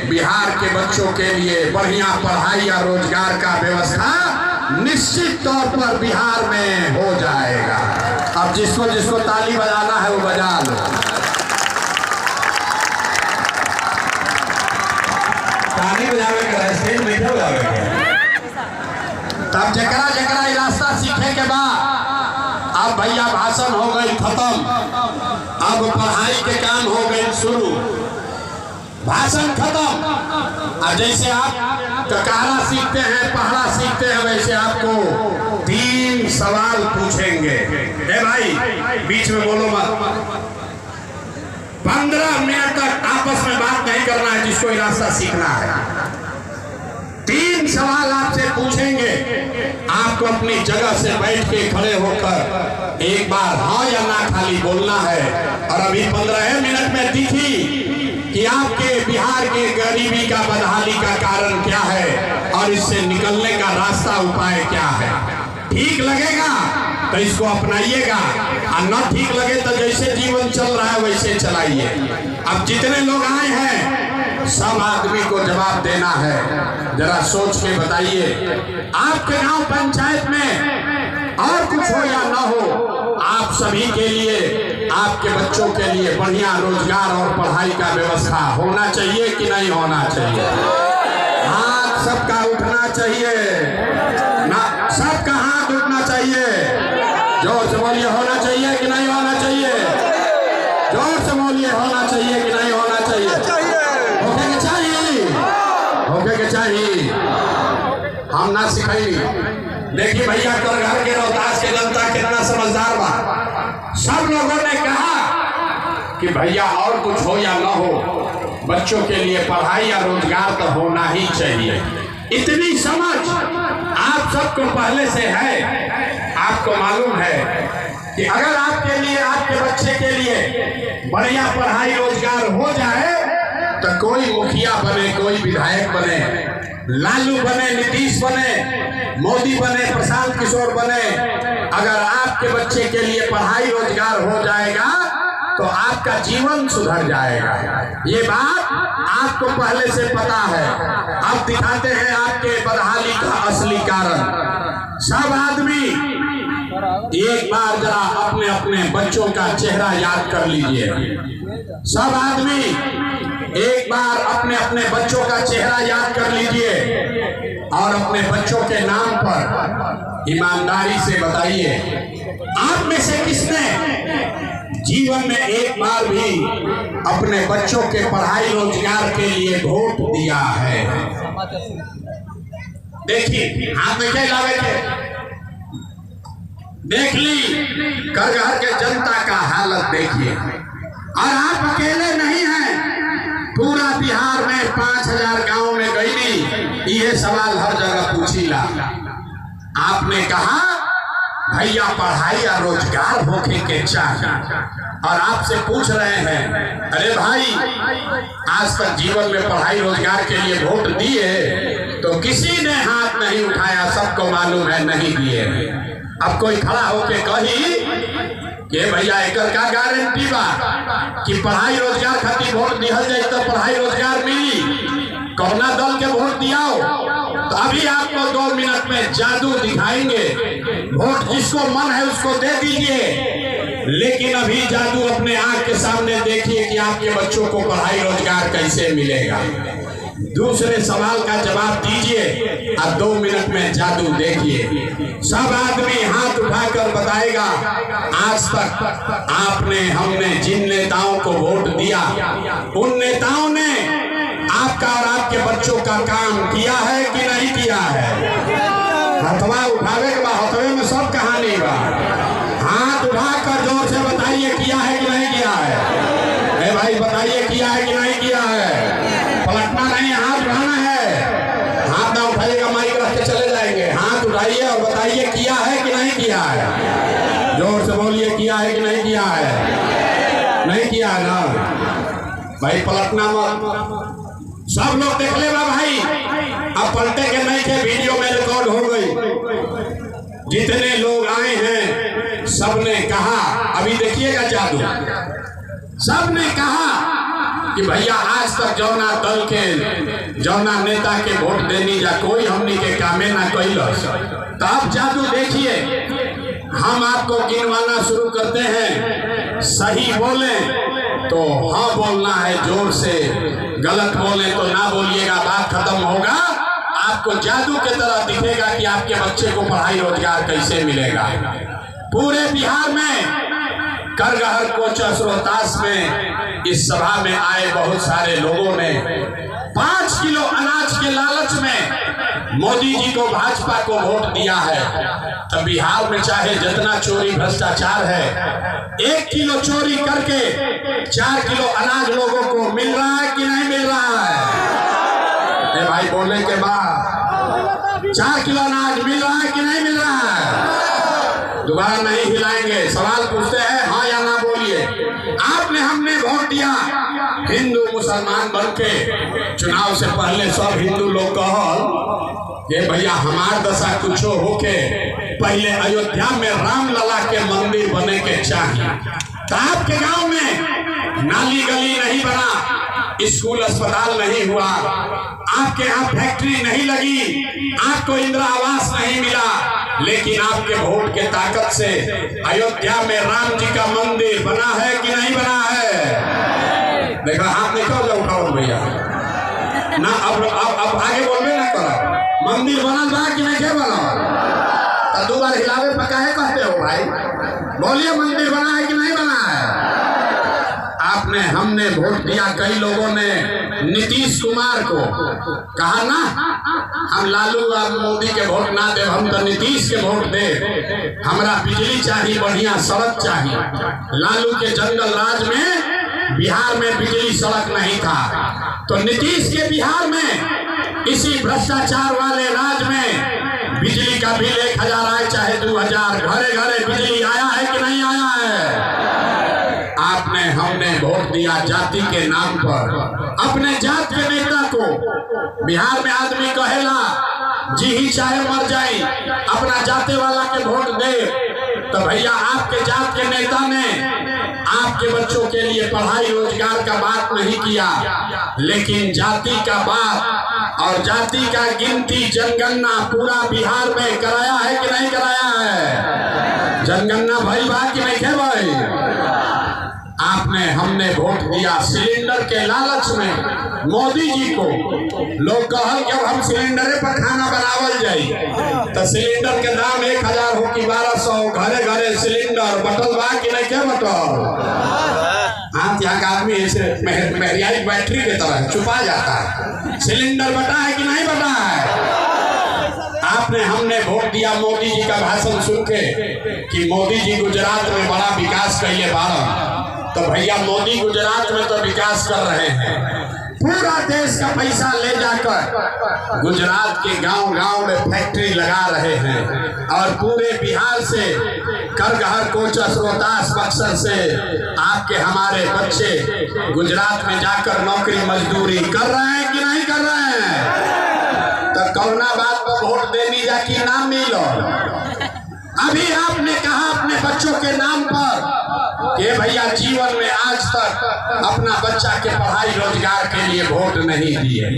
बिहार के बच्चों के लिए बढ़िया पढ़ाई या रोजगार का व्यवस्था निश्चित तौर पर बिहार में हो जाएगा। अब जिसको जिसको ताली बजाना है वो बजा लो। ताली बजावे का स्टेज में क्या बजावे का? तब जकरा जकरा रास्ता सीखे के बाद अब भैया भाषण हो गई खत्म, अब पढ़ाई के काम हो गए शुरू। भाषण खत्म। और जैसे आप ककारा सीखते हैं, पहरा सीखते हैं, वैसे आपको 3 सवाल पूछेंगे। ए भाई बीच में बोलो मत। 15 मिनट तक आपस में बात नहीं करना है जिसको ये रास्ता सीखना है। 3 सवाल आपसे पूछेंगे। आपको अपनी जगह से बैठ के खड़े होकर एक बार हाँ या ना खाली बोलना है। और अभी 15 मिनट में दिखी कि आपके बिहार के गरीबी का बदहाली का कारण क्या है और इससे निकलने का रास्ता उपाय क्या है। ठीक लगेगा तो इसको अपनाइएगा और न ठीक लगे तो जैसे जीवन चल रहा है वैसे चलाइए। अब जितने लोग आए हैं सब आदमी को जवाब देना है। जरा सोच के बताइए, आपके गांव पंचायत में और कुछ हो या ना हो, आप सभी के लिए, आपके बच्चों के लिए बढ़िया रोजगार और पढ़ाई का व्यवस्था होना चाहिए कि नहीं होना चाहिए? हाथ सबका उठना चाहिए ना, सबका हाथ उठना चाहिए। जोर से बोलिए होना चाहिए कि नहीं होना चाहिए? जोर से बोलिए होना चाहिए कि नहीं होना चाहिए? होके के चाहिए, होके के चाहिए। हम ना सिखाई। देखिए भैया कर घर के रोहतास के जनता कितना समझदार बा। सब लोगों ने कहा कि भैया और कुछ हो या ना हो, बच्चों के लिए पढ़ाई या रोजगार तो होना ही चाहिए। इतनी समझ आप सबको पहले से है। आपको मालूम है कि अगर आपके लिए, आपके बच्चे के लिए बढ़िया पढ़ाई रोजगार हो जाए तो कोई मुखिया बने, कोई विधायक बने, लालू बने, नीतीश बने, मोदी बने, प्रशांत किशोर बने, अगर आपके बच्चे के लिए पढ़ाई रोजगार हो जाएगा तो आपका जीवन सुधर जाएगा। ये बात आपको पहले से पता है। अब दिखाते हैं आपके बदहाली का असली कारण। सब आदमी एक बार जरा अपने अपने बच्चों का चेहरा याद कर लीजिए। सब आदमी एक बार अपने अपने बच्चों का चेहरा याद कर लीजिए और अपने बच्चों के नाम पर ईमानदारी से बताइए, आप में से किसने जीवन में एक बार भी अपने बच्चों के पढ़ाई रोजगार के लिए वोट दिया है? देखिए हाथ में क्या लावे थे, देख ली घर घर के जनता का हालत देखिए। और आप अकेले नहीं हैं, पूरा बिहार में 5000 गांव में गई, ये सवाल हर जगह पूछीला। आपने कहा भैया पढ़ाई या रोजगार होके के चाहिए और आपसे पूछ रहे हैं, अरे भाई आज तक जीवन में पढ़ाई रोजगार के लिए वोट दिए तो किसी ने हाथ नहीं उठाया, सबको मालूम है नहीं दिए। अब कोई खड़ा होके कही कि भैया एकर का गारंटी बा कि पढ़ाई रोजगार खातिर वोट दिहल जाए तो पढ़ाई रोजगार मिली, कौना दल के वोट दियाओ, तो अभी आपको 2 मिनट में जादू दिखाएंगे। वोट जिसको मन है उसको दे दीजिए, लेकिन अभी जादू अपने आंख के सामने देखिए कि आपके बच्चों को पढ़ाई रोजगार कैसे मिलेगा। दूसरे सवाल का जवाब दीजिए और 2 मिनट में जादू देखिए। सब आदमी हाथ उठाकर बताएगा, आज तक आपने, हमने जिन नेताओं को वोट दिया उन नेताओं ने आपका और आपके बच्चों का काम किया है कि नहीं किया है? हथवा उठावे के बाद हथवे में सब कहानी बा। हाथ उठाकर जोर से बताइए किया है कि नहीं किया है? भाई बताइए किया है कि नहीं किया है? पलटना नहीं, हाथ उठाना है। हाथ ना उठाइएगा माइक रख के चले जाएंगे। हाथ उठाइए और बताइए किया है कि नहीं किया है? जोर से बोलिए किया है कि नहीं किया है? नहीं किया है ना भाई, पलटना मत। सब लोग देख ले भाई, अब पलटे के नहीं थे, वीडियो में रिकॉर्ड हो गई। जितने लोग आए हैं सबने कहा, अभी देखिएगा जादू, सबने कहा कि भैया आज तक जौना दल के जौना नेता के वोट देनी जा कोई हमनी के कामे ना कैलस। तो अब जादू देखिए, हम आपको गिनवाना शुरू करते हैं। सही बोले तो हाँ बोलना है जोर से, गलत बोले तो ना बोलिएगा, बात खत्म होगा। आपको जादू की तरह दिखेगा कि आपके बच्चे को पढ़ाई रोजगार कैसे मिलेगा। पूरे बिहार में करगहर कोचस रोहतास में इस सभा में आए बहुत सारे लोगों ने 5 किलो अनाज के लालच में मोदी जी को, भाजपा को वोट दिया है। तब बिहार में चाहे जितना चोरी भ्रष्टाचार है, 1 किलो चोरी करके 4 किलो अनाज लोगों को मिल रहा है कि नहीं मिल रहा है? भाई बोलने के बाद 4 किलो अनाज मिल रहा है कि नहीं मिल रहा है? दोबारा नहीं हिलाएंगे, सवाल पूछते हैं हाँ या ना बोलिए। आपने हमने वोट दिया, हिंदू मुसलमान बन के चुनाव से पहले सब हिंदू लोग कहल ये भैया हमार दशा कुछो होके पहले अयोध्या में राम लला के मंदिर बने के चाहिए। तो आपके गांव में नाली गली नहीं बना, स्कूल अस्पताल नहीं हुआ, आपके यहाँ फैक्ट्री नहीं लगी, आपको इंदिरा आवास नहीं मिला, लेकिन आपके वोट के ताकत से अयोध्या में राम जी का मंदिर बना है कि नहीं बना है? देखा हाथ निकल जाओ उठाओ भैया ना। अब आगे बोलबे ना करो, मंदिर बनल बा कि नहीं बना? तो 2 बार हिलावे पकाए कहते हो भाई, बोलिए मंदिर बना है कि नहीं बना है? आपने हमने वोट दिया, कई लोगों ने नीतीश कुमार को कहा ना हम लालू और मोदी के वोट ना दे, हम तो नीतीश के वोट दे, हमरा बिजली चाहिए, बढ़िया सड़क चाहिए। लालू के जंगल राज में बिहार में बिजली सड़क नहीं था, तो नीतीश के बिहार में इसी भ्रष्टाचार वाले राज में बिजली का बिल 1000 आए चाहे 2000, घरे घरे बिजली आया है कि नहीं आया है? आपने हमने वोट दिया जाति के नाम पर, अपने जात के नेता को। बिहार में आदमी कहेला जी ही चाहे मर जाए, अपना जाते वाला के वोट दे। तो भैया आपके जात के नेता ने आपके बच्चों के लिए पढ़ाई रोजगार का बात नहीं किया, लेकिन जाति का बात और जाति का गिनती जनगणना पूरा बिहार में कराया है कि नहीं कराया है? जनगणना भाई बा कि नहीं है भाई? आपने हमने वोट दिया सिलेंडर के लालच में मोदी जी को। लोग कहल जब हम सिलेंडर पर खाना बनावल जाए तो सिलेंडर के दाम 1000 हो कि 1200, घरे घरे सिलेंडर बटल बा कि नहीं के बटल? आप यहाँ का आदमी ऐसे महरियाई बैटरी की तरह छुपा जाता है। सिलेंडर बटा है कि नहीं बटा है? आपने हमने वोट दिया मोदी जी का भाषण सुन के कि मोदी जी गुजरात में बड़ा विकास कैले बारह। तो भैया मोदी गुजरात में तो विकास कर रहे हैं, पूरा देश का पैसा ले जाकर गुजरात के गांव-गांव में फैक्ट्री लगा रहे हैं और पूरे बिहार से करगहर कोचस रोहतास बक्सर से आपके हमारे बच्चे गुजरात में जाकर नौकरी मजदूरी कर रहे हैं कि नहीं कर रहे हैं? तो कौना बात पर वोट देनी जा कि नाम मिलो? अभी आपने कहा अपने बच्चों के नाम पर कि भैया जीवन में आज तक अपना बच्चा के पढ़ाई रोजगार के लिए वोट नहीं दिए,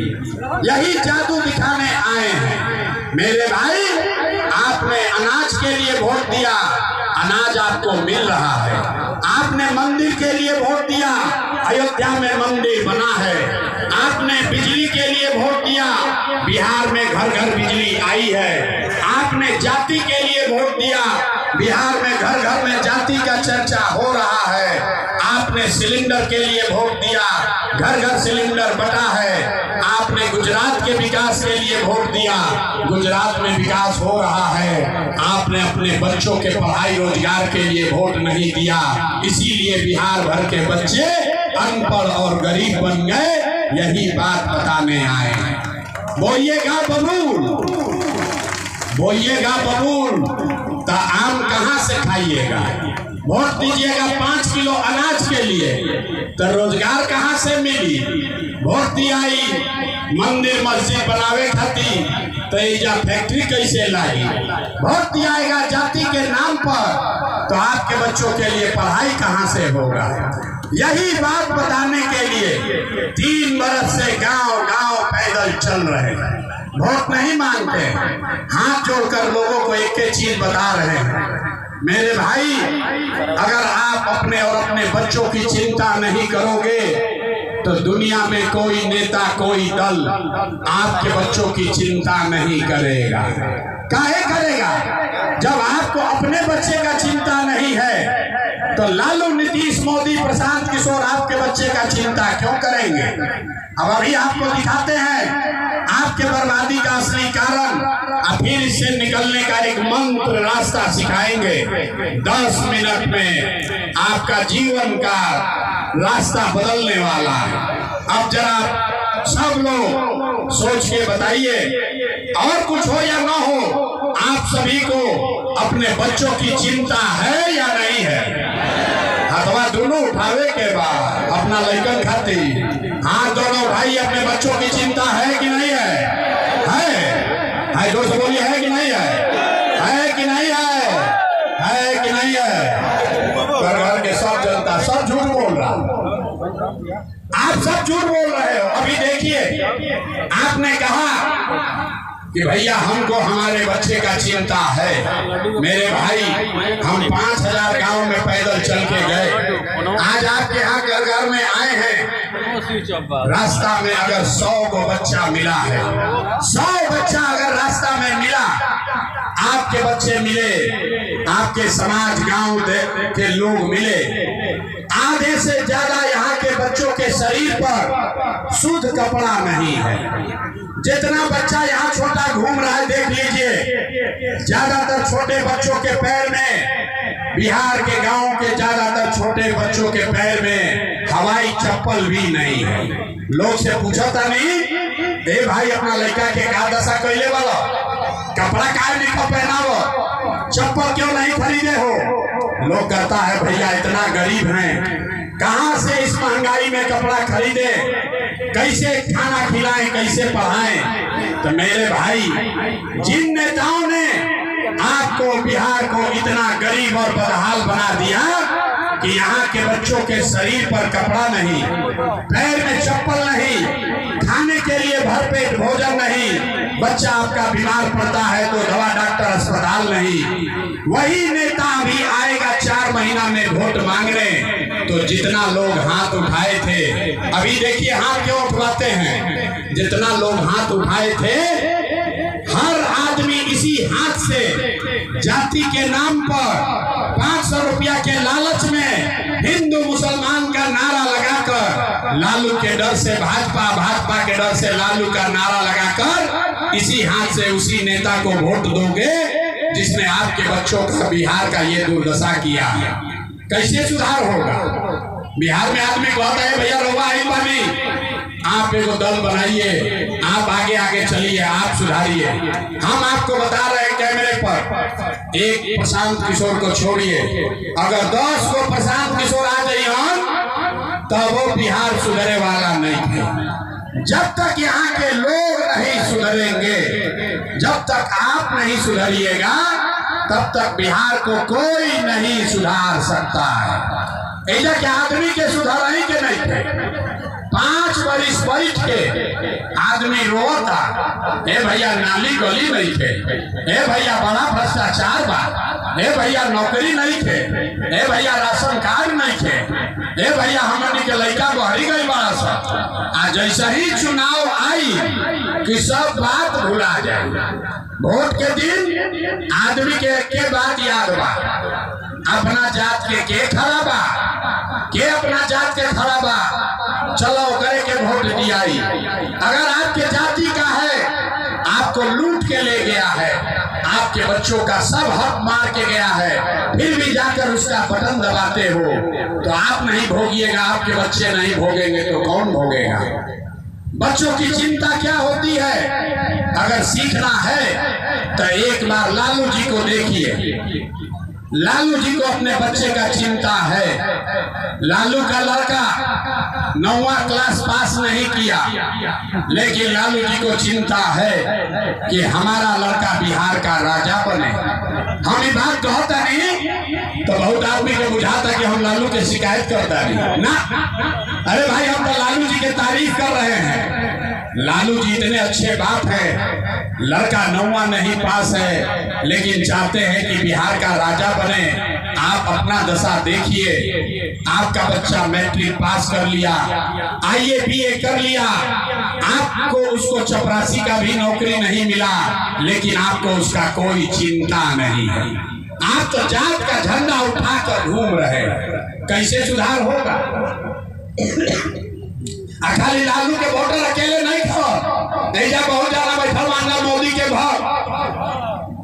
यही जादू दिखाने आए हैं। मेरे भाई आपने अनाज के लिए वोट दिया, अनाज आपको मिल रहा है। आपने मंदिर के लिए वोट दिया, अयोध्या में मंदिर बना है। आपने बिजली के लिए वोट दिया, बिहार में घर घर बिजली आई है। आपने जाति के लिए वोट दिया, बिहार में घर घर में जाति का चर्चा हो रहा है। आपने सिलेंडर के लिए वोट दिया, घर घर सिलेंडर बटा है। आपने गुजरात के विकास के लिए वोट दिया, गुजरात में विकास हो रहा है। आपने अपने बच्चों के पढ़ाई रोजगार के लिए वोट नहीं दिया, इसीलिए बिहार भर के बच्चे अनपढ़ और गरीब बन गए। यही बात बताने आए हैं। बोइएगा बबूल, बोइएगा बबूल, तो आम कहाँ से खाइएगा? वोट दीजिएगा 5 किलो अनाज के लिए, तो रोजगार कहाँ से मिली? वोट दिया मंदिर मस्जिद बनावे खातिर, तो एजा फैक्ट्री कैसे लागी? वोट दियाएगा जाति के नाम पर, तो आपके बच्चों के लिए पढ़ाई कहाँ से होगा? यही बात बताने के लिए 3 बरस से गांव गांव पैदल चल रहे हैं, वोट नहीं मांगते, हाथ जोड़कर लोगों को एक एक चीज बता रहे हैं। मेरे भाई, अगर आप अपने और अपने बच्चों की चिंता नहीं करोगे तो दुनिया में कोई नेता, कोई दल आपके बच्चों की चिंता नहीं करेगा। काहे करेगा? जब आपको अपने बच्चे का चिंता नहीं है तो लालू, नीतीश, मोदी, प्रशांत किशोर आपके बच्चे का चिंता क्यों करेंगे? अब अभी आपको दिखाते हैं आपके बर्बादी का असली कारण, और फिर इससे निकलने का एक मंत्र रास्ता सिखाएंगे। 10 मिनट में आपका जीवन का रास्ता बदलने वाला है। अब जरा सब लोग सोच के बताइए, और कुछ हो या ना हो, आप सभी को अपने बच्चों की चिंता है या नहीं है? हथवा दोनों उठावे के बाद अपना लड़कन खातिर हाथ दोनों उठाइए। अपने बच्चों की चिंता है कि नहीं है? है जोर से बोलिए, है कि नहीं है? है कि नहीं है? है कि नहीं है? घर के सब जनता सब झूठ बोल रहा, आप सब झूठ बोल रहे हो। अभी देखिए, आपने कहा कि भैया हमको हमारे बच्चे का चिंता है। मेरे भाई, हम 5000 गांव में पैदल चल के गए। आज आपके यहाँ घर घर में आए हैं। रास्ता में अगर 100 को बच्चा मिला है, 100 बच्चा अगर रास्ता में मिला, आपके बच्चे मिले, आपके समाज गांव के लोग मिले, आधे से ज्यादा यहाँ के बच्चों के शरीर पर शुद्ध कपड़ा नहीं है। जितना बच्चा यहाँ छोटा घूम रहा है देख लीजिए, ज्यादातर छोटे बच्चों के पैर में, बिहार के गांव के ज्यादातर छोटे बच्चों के पैर में हवाई चप्पल भी नहीं है। लोग से पूछा था नहीं, ए भाई अपना लड़का के का दशा कैले वाला, कपड़ा काहे नहीं पहनावो, चप्पल क्यों नहीं खरीदे हो? लोग कहता है भैया इतना गरीब हैं, कहां से इस महंगाई में कपड़ा खरीदे, कैसे खाना खिलाएं, कैसे पढ़ाएं? तो मेरे भाई, जिन नेताओं ने आपको, बिहार को इतना गरीब और बदहाल बना दिया कि यहाँ के बच्चों के शरीर पर कपड़ा नहीं, पैर में चप्पल नहीं, खाने के लिए भरपेट भोजन नहीं, बच्चा आपका बीमार पड़ता है तो दवा डॉक्टर अस्पताल नहीं, वही नेता अभी आएगा 4 महीना में वोट मांगने। तो जितना लोग हाथ उठाए थे, अभी देखिए हाथ क्यों उठवाते हैं, जितना लोग हाथ उठाए थे, हर आदमी इसी हाथ से जाति के नाम पर 500 रुपया के लालच में हिंदू मुसलमान का नारा लगाकर, लालू के डर से भाजपा, भाजपा के डर से लालू का नारा लगाकर इसी हाथ से उसी नेता को वोट दोगे जिसने आपके बच्चों का, बिहार का ये दुर्दशा किया। कैसे सुधार होगा? बिहार में आदमी कहता है भैया रोवा ही पानी, आप एगो दल बनाइए, आप आगे आगे चलिए, आप सुधारिए। हम आपको बता रहे हैं कैमरे पर, एक प्रशांत किशोर को छोड़िए, अगर 10 को प्रशांत किशोर आ जाइए तब वो बिहार सुधरे वाला नहीं है। जब तक यहाँ के लोग नहीं सुधरेंगे, जब तक आप नहीं सुधरिएगा, तब तक बिहार को कोई नहीं सुधार सकता है। ऐसा क्या आदमी के सुधार ही के नहीं थे? 5 बरिस बैठ के आदमी रोता, हे भैया नाली गली नहीं थे, हे भैया बड़ा भ्रष्टाचार बा, हे भैया नौकरी नहीं थे, हे भैया राशन कार्ड नहीं थे, हे भैया हमने के लड़का बहरी गई बड़ा सा। आज जैसा ही चुनाव आई कि सब बात भुला जाए। वोट के दिन आदमी के बात याद बा, अपना जात के खड़ा बा, के अपना जात के खड़ा बा, चलो करे के वोट दियाई। अगर आपके जाति का है, आपको लूट के ले गया है, आपके बच्चों का सब हक मार के गया है, फिर भी जाकर उसका बटन दबाते हो, तो आप नहीं भोगिएगा, आपके बच्चे नहीं भोगेंगे तो कौन भोगेगा? बच्चों की चिंता क्या होती है? अगर सीखना है तो एक बार लालू जी को देखिए, लालू जी को अपने बच्चे का चिंता है। लालू का लड़का 9वां क्लास पास नहीं किया, लेकिन लालू जी को चिंता है कि हमारा लड़का बिहार का राजा बने। हम ये बात कहता नहीं तो बहुत आदमी को बुझाता कि हम लालू की शिकायत करता नहीं ना। अरे भाई, हम तो लालू जी की तारीफ कर रहे हैं। लालू जी इतने अच्छे बाप हैं, लड़का 9वां नहीं पास है लेकिन चाहते हैं कि बिहार का राजा बने। आप अपना दशा देखिए, आपका बच्चा मैट्रिक पास कर लिया, IAS BA कर लिया, आपको उसको चपरासी का भी नौकरी नहीं मिला, लेकिन आपको उसका कोई चिंता नहीं है। आप तो जात का झंडा उठाकर घूम रहे हैं। कैसे सुधार होगा? खाली लालू के वोटर अकेले नहीं खो, ऐसा बहुत ज्यादा बैठल मांगा मोदी के भक्त।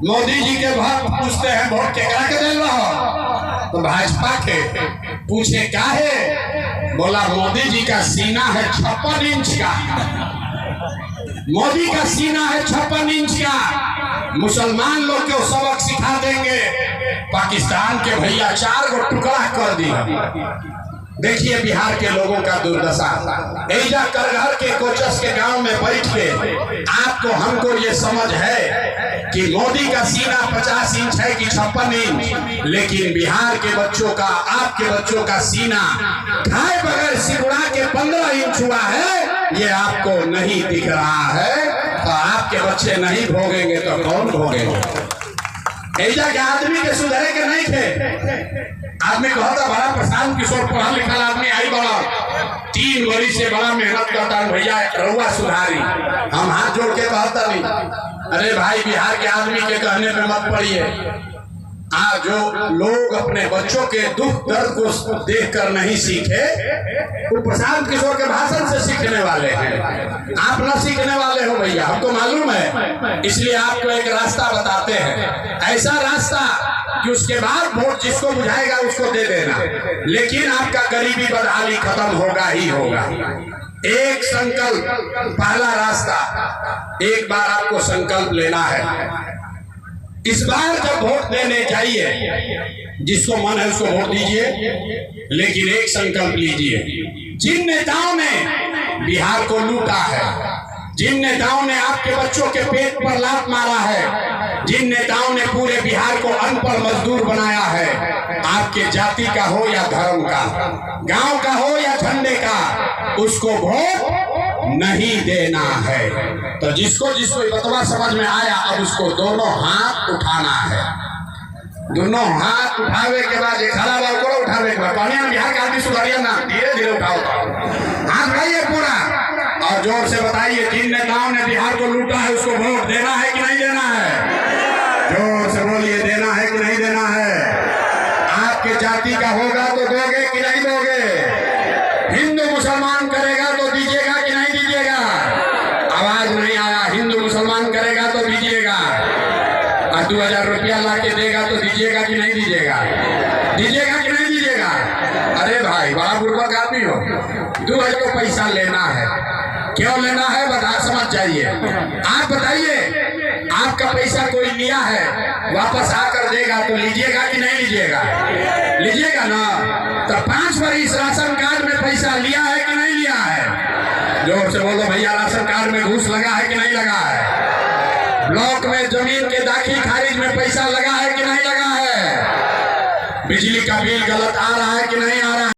मोदी जी के भक्त पूछते हैं वोट केकरा के दे रहा तो भाजपा के। पूछे क्या है? बोला मोदी जी का सीना है 56 इंच का। मोदी का सीना है 56 इंच का। मुसलमान लोग को सबक सिखा देंगे। पाकिस्तान के भैया 4 गो टुकड़ा कर दिया। देखिए बिहार के लोगों का दुर्दशा। ऐजा करघर के कोचस के गांव में बैठ के आपको हमको ये समझ है कि मोदी का सीना 50 इंच है कि 56 इंच, लेकिन बिहार के बच्चों का, आपके बच्चों का सीना खाए बगैर सिकुड़ा के 15 इंच हुआ है। ये आपको नहीं दिख रहा है तो आपके बच्चे नहीं भोगेंगे तो कौन भोगेंगे? ऐजा के आदमी के सुधरे के नहीं थे। आदमी कहता बड़ा प्रशांत किशोर पढ़ा लिखा आदमी आई बड़ा 3 वर्ष से बड़ा मेहनत करता है, भैया रहुआ सुधारी। हम हाथ जोड़ के कहता नहीं। अरे भाई, बिहार के आदमी के कहने पे मत पड़िए। जो लोग अपने बच्चों के दुख दर्द को देखकर नहीं सीखे, वो प्रशांत किशोर के भाषण से सीखने वाले हैं। आप ना सीखने वाले हो भैया, हमको मालूम है। इसलिए आपको एक रास्ता बताते हैं, ऐसा रास्ता कि उसके बाद वोट जिसको बुझाएगा उसको दे देना, लेकिन आपका गरीबी बदहाली खत्म होगा ही होगा। एक संकल्प, पहला रास्ता, एक बार आपको संकल्प लेना है। इस बार जब वोट देने जाइए, जिसको मन है उसको वोट दीजिए, लेकिन एक संकल्प लीजिए। जिन नेताओं ने बिहार को लूटा है, जिन नेताओं ने आपके बच्चों के पेट पर लात मारा है, जिन नेताओं ने पूरे बिहार को अनपढ़ मजदूर बनाया है, आपके जाति का हो या धर्म का, गांव का हो या झंडे का, उसको वोट नहीं देना है। तो जिसको जिसको बतवा समझ में आया, अब उसको दोनों हाथ उठाना है। दोनों हाथ उठावे के बाद एक खड़ा बाल को उठावे के बाद बिहार का आदमी सुधारिया ना, धीरे धीरे उठाओ, हाथ उठाइए पूरा और जोर से बताइए, जिन नेताओं ने बिहार को लूटा है उसको वोट देना है कि नहीं देना है? जोर से बोलिए, देना है कि नहीं देना है? आपके जाति का होगा तो दोगे कि नहीं दोगे? हिंदू मुसलमान करेगा तो दीजिएगा कि नहीं दीजिएगा? आवाज नहीं आया। हिंदू मुसलमान करेगा तो दीजिएगा, और 2000 रुपया ला के देगा तो दीजिएगा कि नहीं दीजिएगा? दीजिएगा कि नहीं दीजिएगा? अरे भाई, बड़ा बुर्बक आदमी हो। 2000 को पैसा लेना है, क्यों लेना है बता, समझ जाइए। आप बताइए, आपका पैसा कोई लिया है, वापस आकर देगा तो लीजिएगा कि नहीं लीजिएगा? लीजिएगा ना। तो 5 वर्ष राशन कार्ड में पैसा लिया है कि नहीं लिया है? जोर से बोलो भैया, राशन कार्ड में घूस लगा है कि नहीं लगा है? ब्लॉक में जमीन के दाखिल खारिज में पैसा लगा है कि नहीं लगा है? बिजली का बिल गलत आ रहा है कि नहीं आ रहा है?